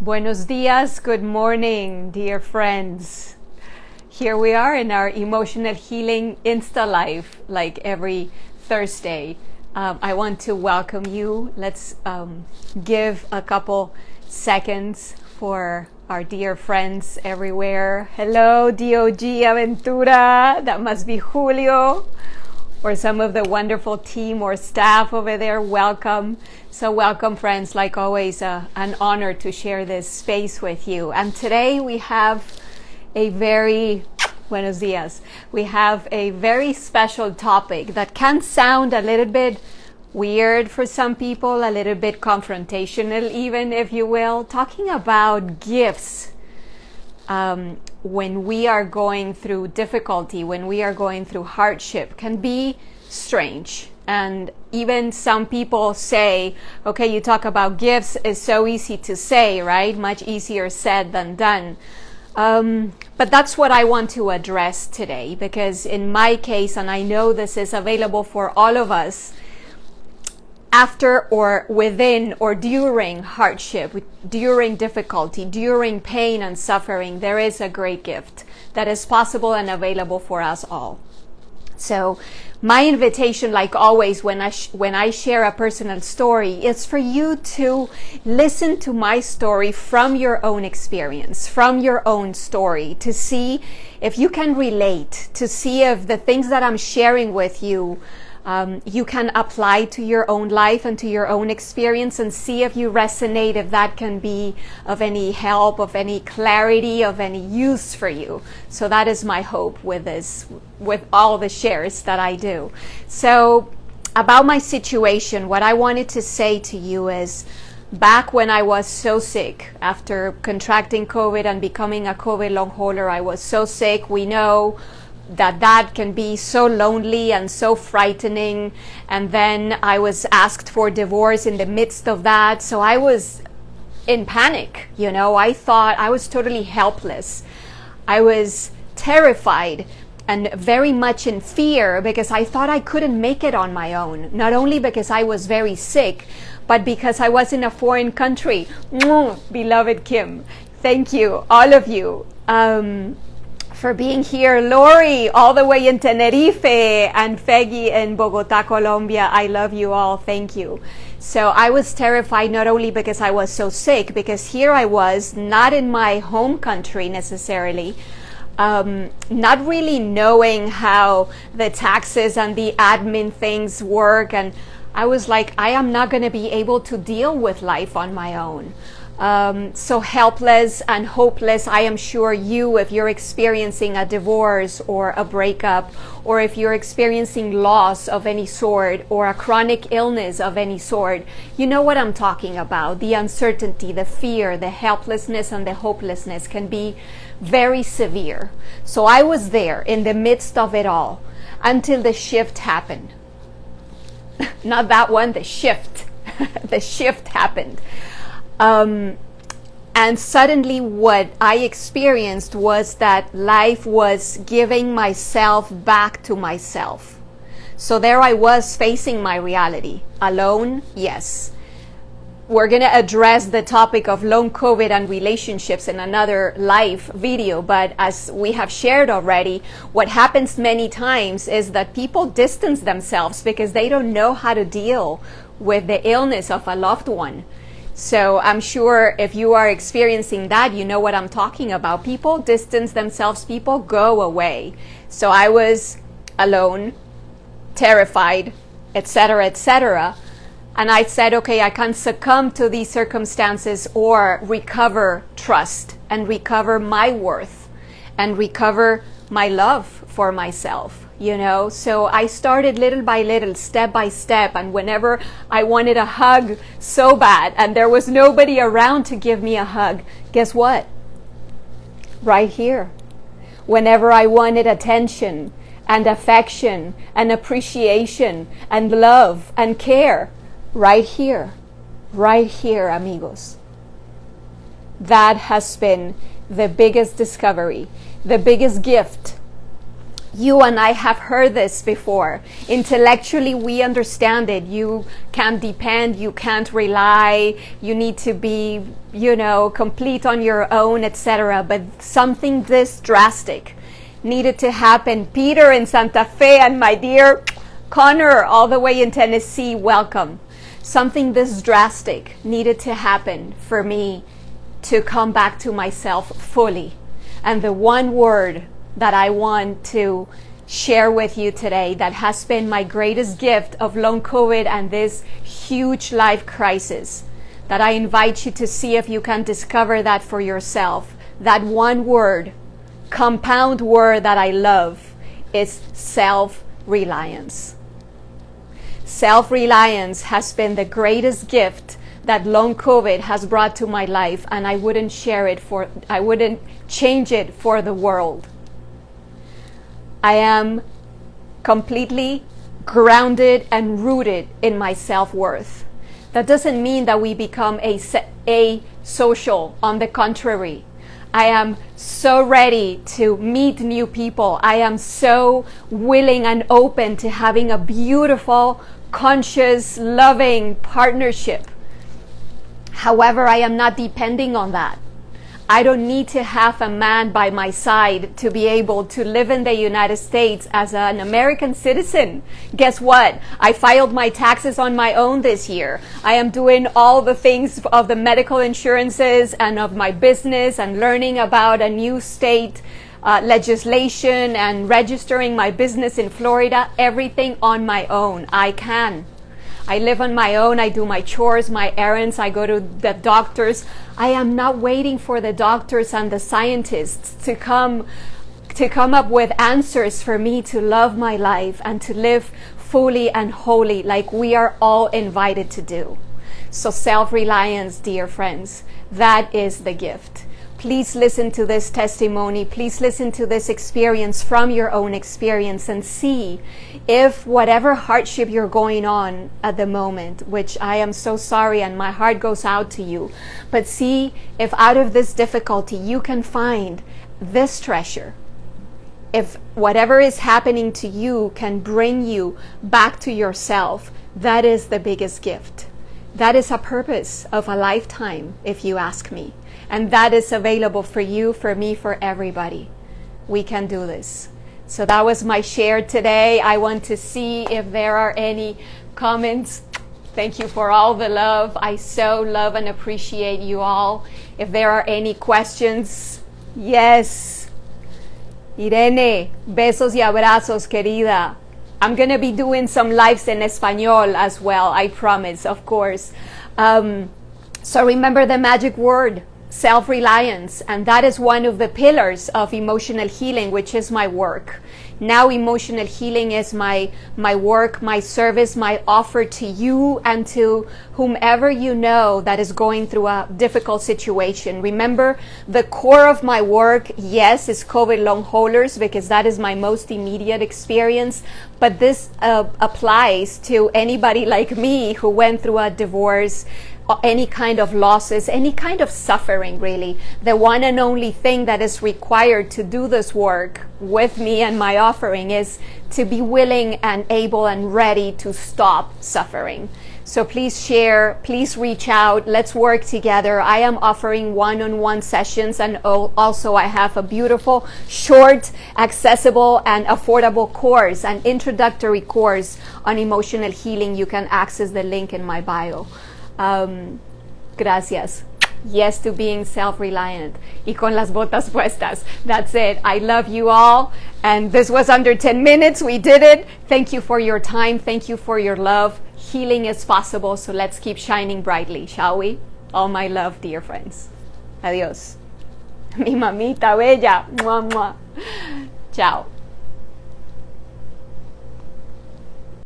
Buenos dias, good morning, dear friends. Here we are in our emotional healing Insta Live, like every Thursday. I want to welcome you. Let's give a couple seconds for our dear friends everywhere. Hello, DOG Aventura. That must be Julio. Or some of the wonderful team or staff over there. Welcome. So welcome, friends. Like always, an honor to share this space with you. And today we have a very, buenos dias. We have a very special topic that can sound a little bit weird for some people, a little bit confrontational even, if you will. Talking about gifts. When we are going through difficulty, when we are going through hardship, can be strange. And even some people say, okay, you talk about gifts, it's so easy to say, right? Much easier said than done. But that's what I want to address today, because in my case, and I know this is available for all of us, after or within or during hardship, during difficulty, during pain and suffering, there is a great gift that is possible and available for us all. So my invitation, like always, when I share a personal story, is for you to listen to my story from your own experience, from your own story, to see if you can relate, to see if the things that I'm sharing with you you can apply to your own life and to your own experience, and see if you resonate, if that can be of any help, of any clarity, of any use for you. So that is my hope with this, with all the shares that I do. So about my situation, what I wanted to say to you is, back when I was so sick, after contracting COVID and becoming a COVID long hauler, I was so sick. We know that can be so lonely and so frightening. And then I was asked for divorce in the midst of that. So I was in panic, you know. I thought I was totally helpless. I was terrified and very much in fear, because I thought I couldn't make it on my own. Not only because I was very sick, but because I was in a foreign country. Beloved Kim, thank you, all of you. For being here. Lori, all the way in Tenerife, and Feggy in Bogota, Colombia. I love you all. Thank you. So I was terrified, not only because I was so sick, because here I was, not in my home country necessarily, not really knowing how the taxes and the admin things work. And I was like, I am not going to be able to deal with life on my own. So helpless and hopeless. I am sure you, if you're experiencing a divorce or a breakup, or if you're experiencing loss of any sort, or a chronic illness of any sort, you know what I'm talking about. The uncertainty, the fear, the helplessness, and the hopelessness can be very severe. So I was there in the midst of it all until the shift happened. Not that one, the shift. The shift happened. And suddenly what I experienced was that life was giving myself back to myself. So there I was facing my reality. Alone, yes. We're going to address the topic of long COVID and relationships in another live video. But as we have shared already, what happens many times is that people distance themselves because they don't know how to deal with the illness of a loved one. So I'm sure if you are experiencing that, you know what I'm talking about. People distance themselves, people go away. So I was alone, terrified, etc., etc. And I said, okay, I can't succumb to these circumstances or recover trust and recover my worth and recover my love for myself. You know, so I started little by little, step by step. And whenever I wanted a hug so bad and there was nobody around to give me a hug, guess what? Right here. Whenever I wanted attention and affection and appreciation and love and care, right here, amigos. That has been the biggest discovery, the biggest gift You and I have heard this before. Intellectually, we understand it. You can't depend, you can't rely, you need to be, complete on your own, etc. But something this drastic needed to happen. Peter in Santa Fe and my dear Connor all the way in Tennessee, welcome. Something this drastic needed to happen for me to come back to myself fully. And the one word that I want to share with you today that has been my greatest gift of long COVID and this huge life crisis, that I invite you to see if you can discover that for yourself. That one word, compound word that I love, is self-reliance. Self-reliance has been the greatest gift that long COVID has brought to my life, and I wouldn't change it for the world. I am completely grounded and rooted in my self-worth. That doesn't mean that we become asocial. On the contrary, I am so ready to meet new people. I am so willing and open to having a beautiful, conscious, loving partnership. However, I am not depending on that. I don't need to have a man by my side to be able to live in the United States as an American citizen. Guess what? I filed my taxes on my own this year. I am doing all the things of the medical insurances and of my business and learning about a new state legislation and registering my business in Florida. Everything on my own. I can. I live on my own. I do my chores, my errands. I go to the doctors. I am not waiting for the doctors and the scientists to come up with answers for me to love my life and to live fully and wholly like we are all invited to do. So self-reliance, dear friends, that is the gift. Please listen to this testimony. Please listen to this experience from your own experience and see if whatever hardship you're going on at the moment, which I am so sorry and my heart goes out to you, but see if out of this difficulty you can find this treasure. If whatever is happening to you can bring you back to yourself, that is the biggest gift. That is a purpose of a lifetime, if you ask me. And that is available for you, for me, for everybody. We can do this. So that was my share today. I want to see if there are any comments. Thank you for all the love. I so love and appreciate you all. If there are any questions, yes. Irene, besos y abrazos, querida. I'm going to be doing some lives in Espanol as well, I promise, of course. So remember the magic word, self-reliance, and that is one of the pillars of emotional healing, which is my work. Now emotional healing is my work, my service, my offer to you and to whomever you know that is going through a difficult situation. Remember, the core of my work, yes, is COVID long haulers, because that is my most immediate experience, but this applies to anybody like me who went through a divorce, any kind of losses, any kind of suffering, really. The one and only thing that is required to do this work with me and my offering is to be willing and able and ready to stop suffering. So please share, please reach out, let's work together. I am offering one-on-one sessions, and also I have a beautiful, short, accessible, and affordable course, an introductory course on emotional healing. You can access the link in my bio. Gracias. Yes to being self-reliant. Y con las botas puestas. That's it. I love you all. And this was under 10 minutes. We did it. Thank you for your time. Thank you for your love. Healing is possible. So let's keep shining brightly, shall we? All my love, dear friends. Adios. Mi mamita bella. Mua, mua. Ciao.